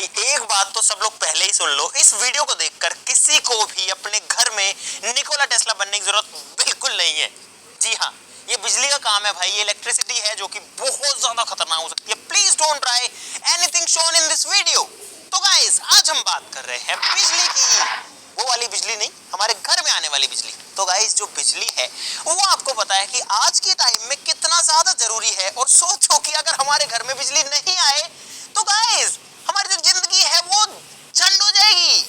भाई एक बात तो सब लोग पहले ही सुन लो, इस वीडियो को देखकर किसी को भी अपने घर में निकोला टेस्ला बनने की जरूरत बिल्कुल नहीं है। जी हाँ, ये बिजली का काम है भाई, ये इलेक्ट्रिसिटी है जो कि बहुत ज्यादा खतरनाक हो सकती है। Please don't try anything shown in this video. तो गाइस, आज हम बात कर रहे हैं बिजली की, वो वाली बिजली नहीं, हमारे घर में आने वाली बिजली। तो गाइस, जो बिजली है वो आपको पता है कि आज के टाइम में कितना ज्यादा जरूरी है। और सोचो कि अगर हमारे घर में बिजली नहीं आए तो गाइस हमारी जो जिंदगी है वो झंड हो जाएगी,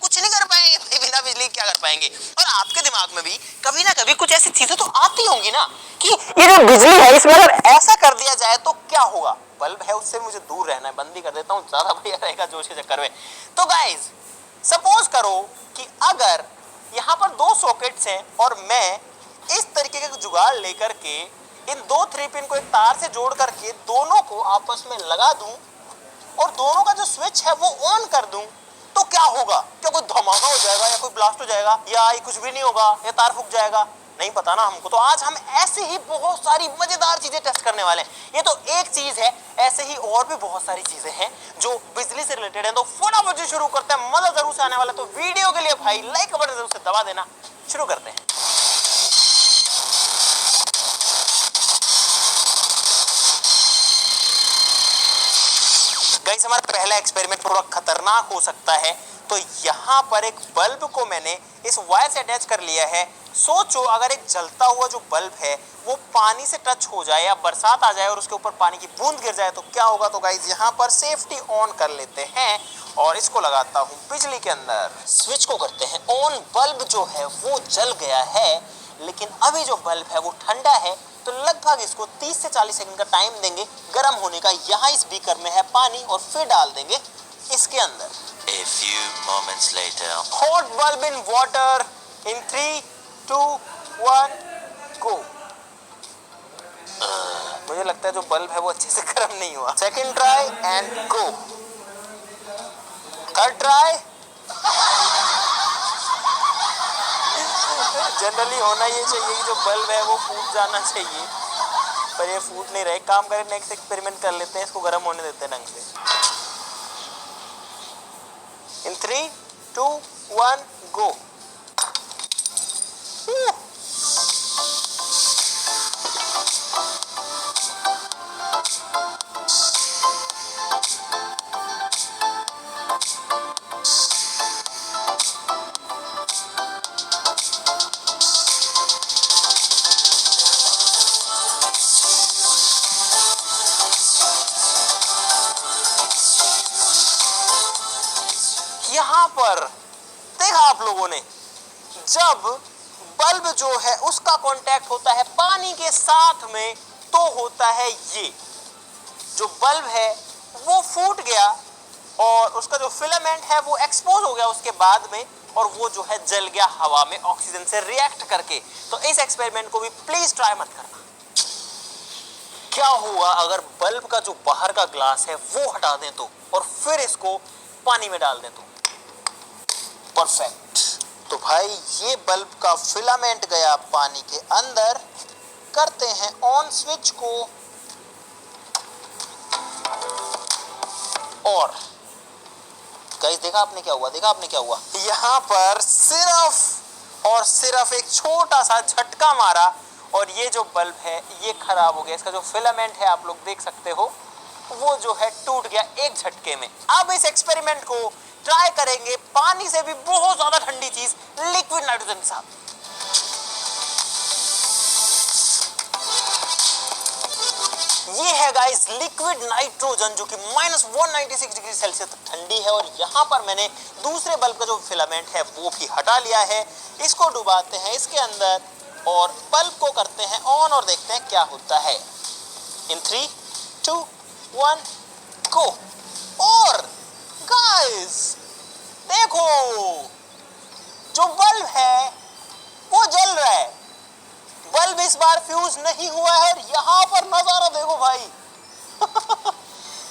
कुछ नहीं कर पाएंगे भाई, बिना बिजली क्या कर पाएंगे। और आपके दिमाग में भी कभी ना कभी कुछ ऐसी चीजें तो आती होंगी ना कि ये जो बिजली है इसमें अगर ऐसा कर दिया जाए तो क्या होगा। बल्ब है उससे मुझे दूर रहना है, बंद ही कर देता हूँ, ज्यादा बढ़िया रहेगा जोश के चक्कर में। तो गाइस, सपोज करो कि अगर यहाँ पर दो सॉकेट्स हैं और मैं इस तरीके का जुगाड़ लेकर के इन दो 3 पिन को एक तार से जोड़ करके दोनों को आपस में लगा दूं और दोनों का जो स्विच है वो ऑन कर दूं, तो क्या होगा? क्या कोई धमाका हो जाएगा या कोई ब्लास्ट हो जाएगा या कुछ भी नहीं होगा या तार फूक जाएगा? नहीं पता ना हमको। तो आज हम ऐसी ही बहुत सारी मजेदार चीजें टेस्ट करने वाले हैं। ये तो एक चीज है, ऐसे ही और भी बहुत सारी चीजें हैं जो बिजली से रिलेटेड है। तो फटाफट से शुरू करते हैं, मजा जरूर से आने वाला है। तो वीडियो के लिए भाई लाइक बटन जरूर से दबा देना। शुरू करते हैं। गाइस, हमारा पहला एक्सपेरिमेंट थोड़ा खतरनाक हो सकता है। तो यहाँ पर एक बल्ब को मैंने इस वायर से अटैच कर लिया है। सोचो अगर एक जलता हुआ जो बल्ब है वो पानी से टच हो जाए या बरसात आ जाए और उसके ऊपर पानी की बूंद गिर जाए तो क्या होगा। तो गाइस, यहाँ पर सेफ्टी ऑन कर लेते हैं और इसको लगाता हूँ बिजली के अंदर। स्विच को करते हैं ऑन। बल्ब जो है वो जल गया है, लेकिन अभी जो बल्ब है वो ठंडा है। तो लगभग इसको 30 से 40 सेकंड का टाइम देंगे गर्म होने का। यहाँ इस बीकर में है पानी और फिर डाल देंगे इसके अंदर। A few moments later. Hot bulb in water in 3, 2, 1, go. मुझे लगता है जो बल्ब है वो अच्छे से गर्म नहीं हुआ। Second try and go. Third try. Generally होना ये चाहिए कि जो बल्ब है वो फूट जाना चाहिए, पर ये फूट नहीं रहे। काम करें, नेक्स्ट एक्सपेरिमेंट कर लेते हैं, इसको गर्म होने देते हैं ढंग से। इन 3, 2, 1, गो। यहाँ पर देखा आप लोगों ने, जब बल्ब जो है उसका कांटेक्ट होता है पानी के साथ में तो होता है ये, जो बल्ब है वो फूट गया और उसका जो फिलामेंट है वो एक्सपोज हो गया उसके बाद में, और वो जो है जल गया हवा में ऑक्सीजन से रिएक्ट करके। तो इस एक्सपेरिमेंट को भी प्लीज ट्राई मत करना। क्या हुआ अगर बल्ब का जो बाहर का ग्लास है वो हटा दें तो, और फिर इसको पानी में डाल दें तो? परफेक्ट। तो भाई ये बल्ब का फिलामेंट गया पानी के अंदर। करते हैं ऑन स्विच को और गाइस, देखा आपने क्या हुआ? देखा आपने क्या हुआ? यहाँ पर सिर्फ और सिर्फ एक छोटा सा झटका मारा और ये जो बल्ब है ये खराब हो गया। इसका जो फिलामेंट है आप लोग देख सकते हो वो जो है टूट गया एक झटके में। अब इस एक्सपेरिमेंट को ट्राई करेंगे पानी से भी बहुत ज्यादा ठंडी चीज, लिक्विड नाइट्रोजन के साथ। ये है गाइस लिक्विड नाइट्रोजन, जो कि -196 डिग्री सेल्सियस तक ठंडी है। और यहाँ पर मैंने दूसरे बल्ब का जो फिलामेंट है वो भी हटा लिया है। इसको डुबाते हैं इसके अंदर और बल्ब को करते हैं ऑन और देखते हैं क्या होता है। इन 3, 2, 1, गो। और गाइस देखो, जो बल्ब है वो जल रहा है। बल्ब इस बार फ्यूज नहीं हुआ है। यहाँ पर नजारा देखो भाई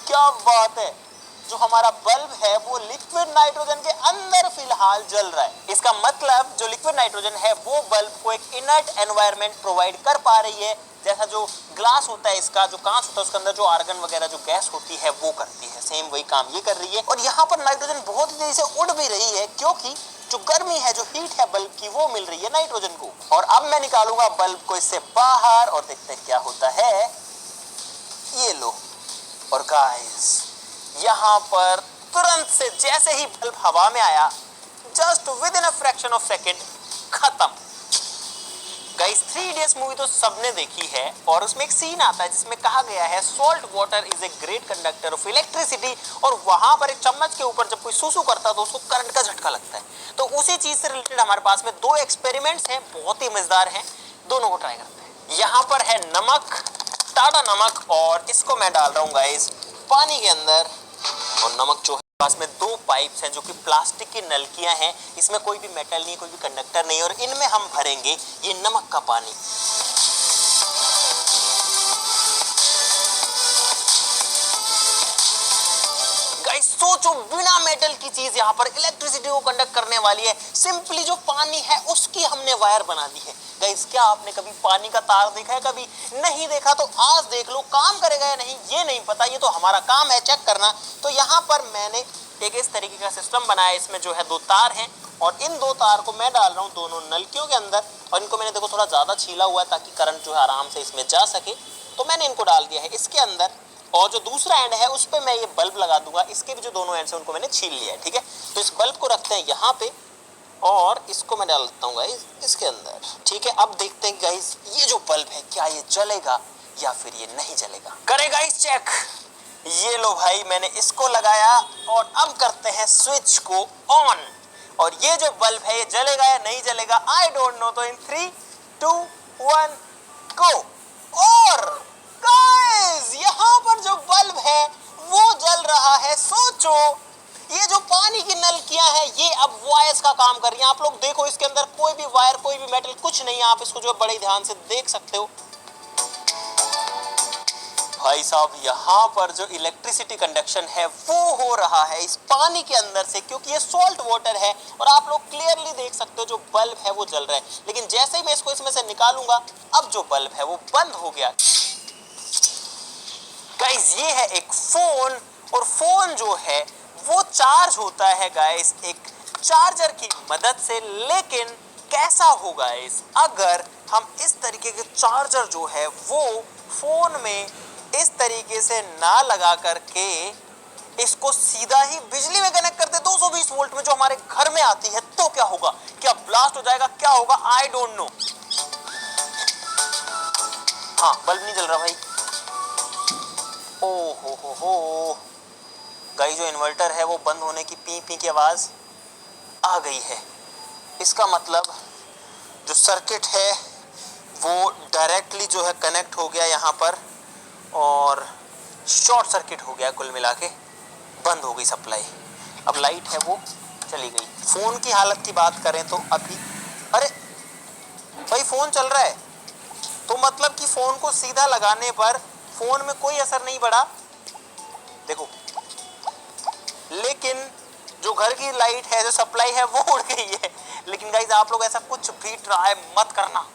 क्या बात है। जो हमारा बल्ब है वो लिक्विड नाइट्रोजन के अंदर फिलहाल जल रहा है। इसका मतलब जो लिक्विड नाइट्रोजन है वो बल्ब को एक इनर्ट एनवायरनमेंट प्रोवाइड कर पा रही है जैसा जो ग्लास होता है इसका, जो कांच होता है उसके अंदर जो आर्गन वगैरह जो गैस होती है वो करती है, सेम वही काम ये कर रही है। और यहाँ पर नाइट्रोजन बहुत ही तेजी से उड़ भी रही है, क्योंकि जो गर्मी है, जो हीट है बल्ब की, वो मिल रही है नाइट्रोजन को। और अब मैं निकालूंगा बल्ब को इससे बाहर और देखते हैं क्या होता है। ये लो, और गाइस यहाँ पर तुरंत से जैसे ही बल्ब हवा में आया, just with in a fraction of second खत्म। गाइस 3 इडियट्स मूवी तो सबने देखी है, और उसमें एक सीन आता है जिसमें कहा गया है salt water is a great conductor of electricity, और वहां पर एक चम्मच के ऊपर जब कोई सुसु करता है तो उसको करंट का झटका लगता है। तो उसी चीज से रिलेटेड हमारे पास में 2 एक्सपेरिमेंट्स हैं, बहुत ही मजेदार हैं, दोनों को ट्राई करते हैं। यहाँ पर है नमक, टाटा नमक, और इसको मैं डाल रहा हूँ गाइस पानी के अंदर। और नमक जो है पास में 2 पाइप्स हैं जो कि प्लास्टिक की नलकियां हैं, इसमें कोई भी मेटल नहीं, कोई भी कंडक्टर नहीं, और इनमें हम भरेंगे ये नमक का पानी। गाइस सोचो, बिना मेटल की चीज यहाँ पर इलेक्ट्रिसिटी को कंडक्ट करने वाली है, सिंपली जो पानी है उसकी हमने वायर बना दी है। गाइस क्या आपने कभी पानी का तार देखा है? कभी नहीं देखा तो आज देख लो, काम करेगा या नहीं ये नहीं पता, ये तो हमारा काम है चेक करना। तो यहाँ पर मैंने एक इस तरीके का सिस्टम बनाया, इसमें जो है 2 तार हैं, और इन 2 तार को मैं डाल रहा हूँ दोनों नलकियों के अंदर, और इनको मैंने देखो थोड़ा ज्यादा छीला हुआ है ताकि करंट जो है आराम से इसमें जा सके। तो मैंने इनको डाल दिया है इसके अंदर, और जो दूसरा एंड है उस पर मैं ये बल्ब लगा दूंगा। इसके भी जो दोनों एंड है उनको मैंने छील लिया है, ठीक है। तो इस बल्ब को रखते हैं यहाँ पे, और इसको मैं डाल देता हूँ गाइस इसके अंदर, ठीक है। अब देखते हैं गाइस ये जो बल्ब है क्या ये जलेगा या फिर ये नहीं जलेगा। करे गाइस चेक, ये लो भाई मैंने इसको लगाया, और अब करते हैं स्विच को ऑन, और ये जो बल्ब है ये जलेगा या नहीं जलेगा आई डोंट नो। तो इन 3, 2, 1 गो। और गाइस यहाँ पर जो बल्ब है वो जल रहा है। सोचो, ये जो पानी की नलकियां हैं ये अब वायर्स का काम कर रही हैं। आप लोग देखो इसके अंदर कोई भी वायर, कोई भी मेटल कुछ नहीं है, आप इसको जो बड़े ध्यान से देख सकते हो। भाई साहब यहाँ पर जो इलेक्ट्रिसिटी कंडक्शन है वो हो रहा है इस पानी के अंदर से, क्योंकि ये सॉल्ट वाटर है, और आप लोग क्लियरली देख सकते हो जो बल्ब है वो जल रहा है। लेकिन जैसे ही मैं इसको इसमें से निकालूंगा, अब जो बल्ब है वो बंद हो गया। गाइस ये है एक फोन, और फोन जो है वो चार्ज होता है गाइस एक चार्जर की मदद से। लेकिन कैसा होगा इस अगर हम इस तरीके के चार्जर जो है वो फोन में इस तरीके से ना लगा करके इसको सीधा ही बिजली में कनेक्ट करते 220 वोल्ट में जो हमारे घर में आती है, तो क्या होगा? क्या ब्लास्ट हो जाएगा? क्या होगा? I don't know. हाँ बल्ब नहीं जल रहा भाई। ओ हो गाइस जो इन्वर्टर है वो बंद होने की पी पी की आवाज आ गई है। इसका मतलब जो सर्किट है वो डायरेक्टली जो है कनेक्ट हो गया यहाँ पर, और शॉर्ट सर्किट हो गया, कुल मिला के बंद हो गई सप्लाई। अब लाइट है वो चली गई। फोन की हालत की बात करें तो अभी, अरे भाई फोन चल रहा है, तो मतलब कि फोन को सीधा लगाने पर फोन में कोई असर नहीं पड़ा, देखो। लेकिन जो घर की लाइट है, जो सप्लाई है वो उड़ गई है। लेकिन गाइस आप लोग ऐसा कुछ भी ट्राई मत करना।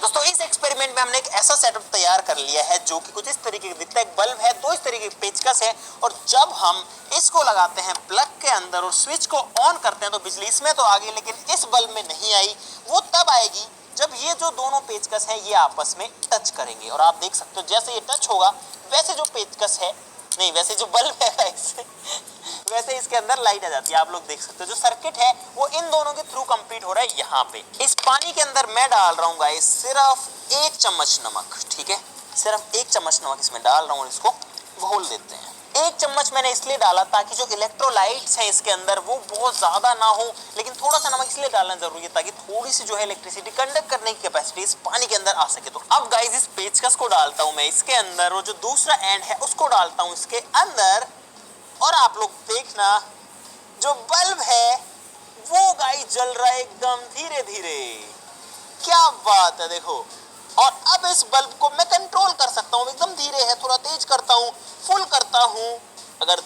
दोस्तों इस एक्सपेरिमेंट में हमने एक ऐसा सेटअप तैयार कर लिया है जो कि कुछ इस तरीके का दिखता है। एक बल्ब है, 2 इस तरीके के पेचकस है, और जब हम इसको लगाते हैं प्लग के अंदर और स्विच को ऑन करते हैं तो बिजली इसमें तो आ गई, लेकिन इस बल्ब में नहीं आई। वो तब आएगी जब ये जो दोनों पेचकस हैं ये आपस में टच करेंगे। और आप देख सकते हो जैसे ये टच होगा वैसे जो पेचकस है, नहीं वैसे जो बल्ब है वैसे इसके अंदर लाइट आ जाती है। आप लोग देख सकते हो जो सर्किट है वो इन दोनों के थ्रू कंप्लीट हो रहा है। यहाँ पे इस पानी के अंदर मैं डाल रहा हूँ गाइस सिर्फ 1 चम्मच नमक, ठीक है। सिर्फ 1 चम्मच नमक इसमें डाल रहा हूँ, इसको घोल देते हैं। 1 चम्मच मैंने इसलिए डाला ताकि जो इलेक्ट्रोलाइट्स हैं इसके अंदर वो बहुत ज्यादा ना हो, लेकिन थोड़ा सा नमक इसलिए डालना जरूरी है ताकि थोड़ी सी जो है इलेक्ट्रिसिटी कंडक्ट करने की कैपेसिटी इस पानी के अंदर आ सके। तो अब गाइस इस पेचकस को डालता हूं मैं इसके अंदर, और जो दूसरा एंड है उसको डालता हूं इसके अंदर, और आप लोग देखना जो बल्ब है वो गाइस जल रहा है एकदम धीरे धीरे। क्या बात है, देखो। और अब इस बल्ब को मैं कंट्रोल कर सकता हूँ, एकदम धीरे है, थोड़ा तेज करता हूँ, फुल करता हूँ, अगर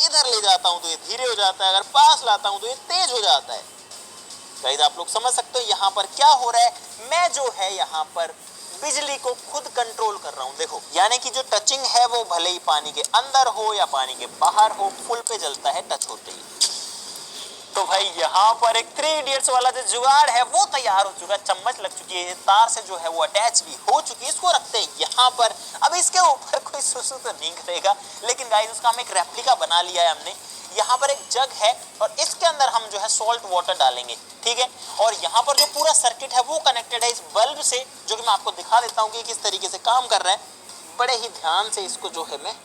इधर ले जाता हूँ तो ये धीरे हो जाता है, अगर पास लाता हूँ तो ये तेज हो जाता है। गाइस आप लोग समझ सकते हो यहाँ पर क्या हो रहा है। मैं जो है यहाँ पर बिजली को खुद कंट्रोल कर रहा हूँ। देखो, यानी कि जो टचिंग है वो भले ही पानी के अंदर हो या पानी के बाहर हो, फुल पे जलता है टच होते ही। तो भाई यहाँ पर एक 3 इडियट्स वाला जो जुगाड़ है वो तैयार हो चुका है। चम्मच लग चुकी है, तार से जो है वो अटैच भी हो चुकी है। इसको रखते हैं यहाँ पर। अब इसके ऊपर कोई सुसु तो नहीं करेगा, लेकिन गाइस उसका हम एक रेप्लिका बना लिया है हमने। यहाँ पर एक जग है और इसके अंदर हम जो है सॉल्ट वाटर डालेंगे, ठीक है। और यहाँ पर जो पूरा सर्किट है वो कनेक्टेड है इस बल्ब से, जो कि मैं आपको दिखा देता हूँ कि किस तरीके से काम कर रहा है। बड़े ही ध्यान से इसको जो है मैं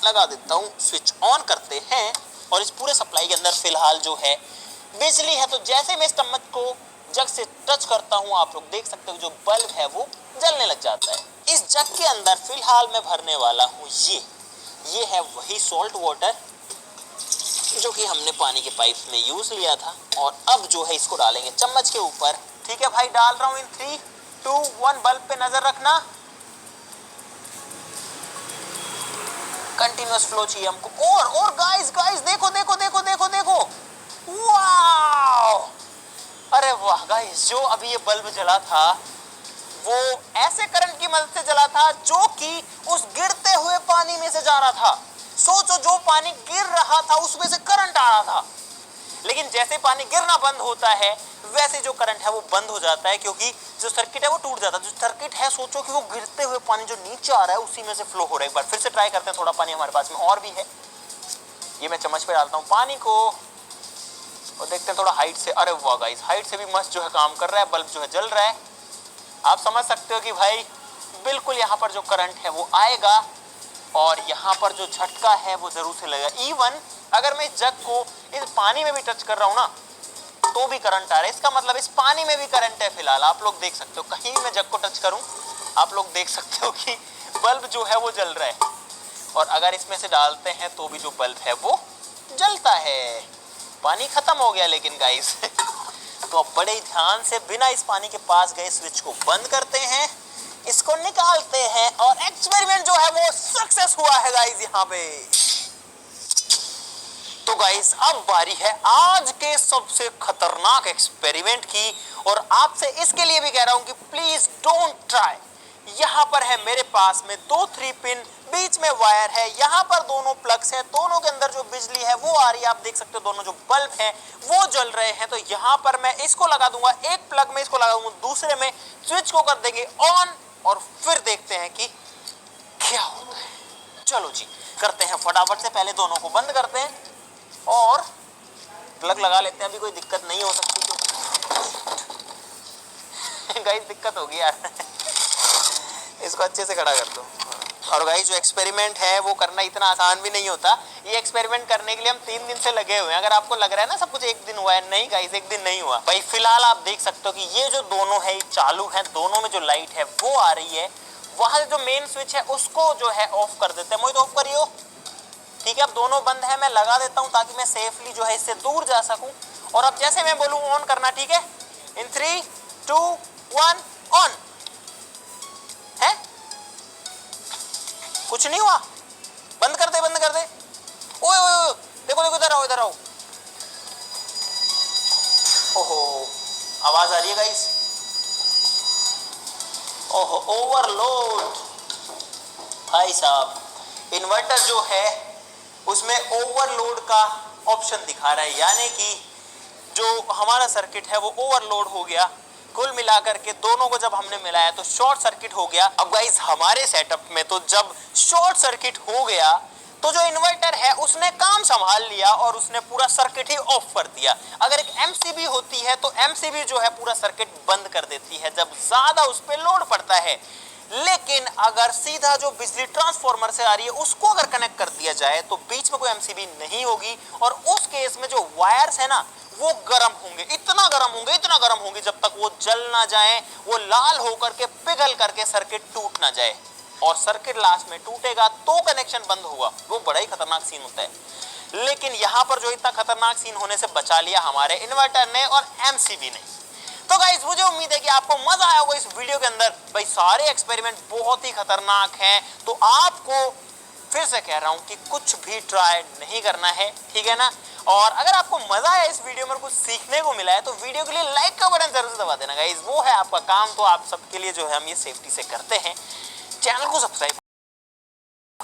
लगा देता हूँ। स्विच ऑन करते हैं और इस पूरे सप्लाई के अंदर फिलहाल जो है बिजली है। तो जैसे मैं इस चम्मच को जग से टच करता हूँ, आप लोग देख सकते हो जो बल्ब है वो जलने लग जाता है। इस जग के अंदर फिलहाल मैं भरने वाला हूँ ये है वही सॉल्ट वाटर जो कि हमने पानी के पाइप में यूज लिया था। और अब जो है इसको डालेंगे चम्मच के ऊपर। ठीक है भाई, डाल रहा हूँ इन 3, 2, 1। बल्ब पे नजर रखना, कंटिन्यूअस फ्लो चाहिए हमको। और गाइस देखो देखो देखो देखो देखो, वाओ! अरे वाह गाइस, जो अभी ये बल्ब जला था वो ऐसे करंट की मदद से जला था जो कि उस गिरते हुए पानी में से जा रहा था। सोचो, जो पानी गिर रहा था उसमें से करंट आ रहा था, लेकिन जैसे पानी गिरना बंद होता है वैसे जो करंट है वो बंद हो जाता है, क्योंकि जो सर्किट है वो टूट जाता है। जो सर्किट है, सोचो कि वो गिरते हुए पानी जो नीचे आ रहा है उसी में से फ्लो हो रहा है। एक बार फिर से ट्राई करते हैं, थोड़ा पानी हमारे पास में और भी है। ये मैं चम्मच पे डालता हूँ पानी को और देखते हैं थोड़ा हाइट से। अरे वाह गाइस, हाइट से भी मस्त जो है काम कर रहा है, बल्ब जो है जल रहा है। आप समझ सकते हो कि भाई बिल्कुल यहाँ पर जो करंट है वो आएगा और यहाँ पर जो झटका है वो जरूर से लगेगा। इवन अगर मैं इस जग को इस पानी में भी टच कर रहा हूँ ना तो भी करंट आ रहा है। इसका मतलब इस पानी में भी करंट है। फिलहाल आप लोग देख सकते हो, कहीं भी मैं जग को टच करूँ आप लोग देख सकते हो कि बल्ब जो है वो जल रहा है। और अगर इसमें से डालते हैं तो भी जो बल्ब है वो जलता है। पानी खत्म हो गया लेकिन गाइस तो अब बड़े ध्यान से बिना इस पानी के पास गए स्विच को बंद करते हैं, इसको निकालते हैं और एक्सपेरिमेंट जो है वो सक्सेस हुआ है गाइस यहाँ पे। तो गाइस अब बारी है आज के सबसे खतरनाक एक्सपेरिमेंट की, और आपसे इसके लिए भी कह रहा हूं कि प्लीज डोंट ट्राई। यहाँ पर है मेरे पास में 2 3 पिन, बीच में वायर है, यहाँ पर दोनों प्लग्स हैं, दोनों के अंदर जो बिजली है वो आ रही है। आप देख सकते हो दोनों जो बल्ब हैं वो जल रहे हैं। तो यहाँ पर मैं इसको लगा दूंगा, एक प्लग में इसको लगा दूंगा, दूसरे में स्विच को कर देंगे ऑन और फिर देखते हैं कि क्या होता है। चलो जी करते हैं फटाफट से, पहले दोनों को बंद करते हैं और प्लग लगा लेते हैं। अभी कोई दिक्कत नहीं हो सकती तो गाइस दिक्कत होगी यार इसको अच्छे से खड़ा कर दो। और गाइस जो एक्सपेरिमेंट है वो करना इतना आसान भी नहीं होता। ये एक्सपेरिमेंट करने के लिए हम 3 दिन से लगे हुए हैं। अगर आपको लग रहा है ना सब कुछ एक दिन हुआ है, नहीं गाइस एक दिन नहीं हुआ भाई। फिलहाल आप देख सकते हो कि ये जो दोनों है चालू है, दोनों में जो लाइट है वो आ रही है। वहां जो मेन स्विच है उसको जो है ऑफ कर देते हैं। मोहित ऑफ करियो। ठीक है, अब दोनों बंद है, मैं लगा देता हूं ताकि मैं सेफली जो है इससे दूर जा सकूं। और अब जैसे मैं बोलूं ऑन करना, ठीक है, इन 3 2 1 ऑन है। कुछ नहीं हुआ, बंद कर दे बंद कर दे। ओए ओए देखो देखो, इधर आओ इधर आओ। ओहो आवाज आ रही है गाइस। ओहो ओवरलोड भाई साहब, इन्वर्टर जो है उसमें ओवरलोड का ऑप्शन दिखा रहा है, यानी कि जो हमारा सर्किट है वो ओवरलोड हो गया। कुल मिलाकर के दोनों को जब हमने मिलाया तो शॉर्ट सर्किट हो गया। अब गाइस हमारे सेटअप में तो जब शॉर्ट सर्किट हो गया तो जो इन्वर्टर है उसने काम संभाल लिया और उसने पूरा सर्किट ही ऑफ कर दिया। अगर एक एमसीबी होती है तो एमसीबी जो है पूरा सर्किट बंद कर देती है जब ज्यादा उस पर लोड पड़ता है। लेकिन अगर सीधा जो बिजली ट्रांसफार्मर से आ रही है उसको अगर कनेक्ट कर दिया जाए तो बीच में कोई एमसीबी नहीं होगी, और उस केस में जो वायर्स है ना वो गर्म होंगे, इतना गर्म होंगे जब तक वो जल ना जाए, वो लाल होकर के पिघल करके सर्किट टूट ना जाए। और सर्किट लास्ट में टूटेगा तो कनेक्शन बंद होगा। वो बड़ा ही खतरनाक सीन होता है। लेकिन यहाँ पर जो इतना खतरनाक सीन होने से बचा लिया हमारे इन्वर्टर ने और एमसीबी ने। तो गाइस मुझे उम्मीद है कि आपको मजा आया होगा इस वीडियो के अंदर। भाई सारे एक्सपेरिमेंट बहुत ही खतरनाक हैं, तो आपको फिर से कह रहा हूं कि कुछ भी ट्राई नहीं करना है, ठीक है ना। और अगर आपको मजा आया इस वीडियो में, कुछ सीखने को मिला है, तो वीडियो के लिए लाइक का बटन जरूर से दबा देना गाइस, वो है आपका काम। तो आप सबके लिए जो है हम ये सेफ्टी से करते हैं। चैनल को सब्सक्राइब